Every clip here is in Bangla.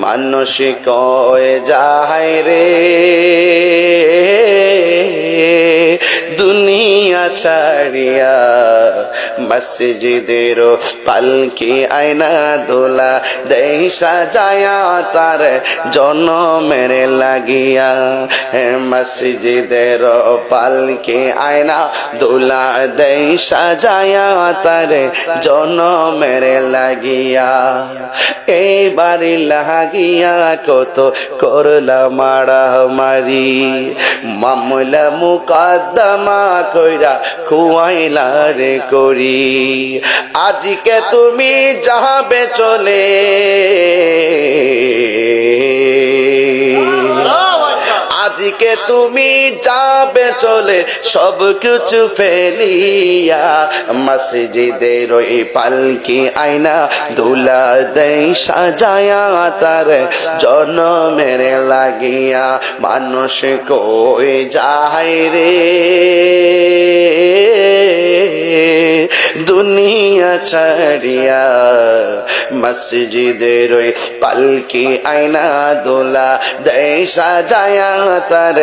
মানুষ কয়ে যায় রে দুনিয়া ছাড়িয়া মসজিদের পালকি আয়না দোলা দেই সাজায়া তার জনমের লাগিয়া মসজিদের পালকি আয়না দোলা দেই সাজায়া তার জনমের লাগিয়া এই বাড়ি লাগিয়া কত করলা মারামারি মামলা মুকদ্দমা কইরা খুয়াইলা রে করি আজকে তুমি যাবে চলে আজকে তুমি যাবে চলে সব কিছু ফেলিয়া মসজিদের ওই পালকি আয়না দুলা দেই সাজায়া তার জনমের লাগিয়া মানুষ কই যায় রে দুনিয়া ছাড়িয়া মসজিদের ওই পালকি আয়না দোলা দেই সাজায়া তার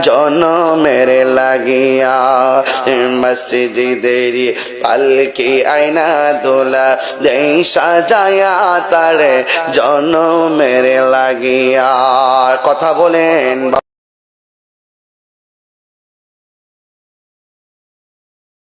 জনমের লাগিয়া মসজিদের পালকি আয়না দোলা দেই সাজায়া তার জনমের লাগিয়া কথা বলেন।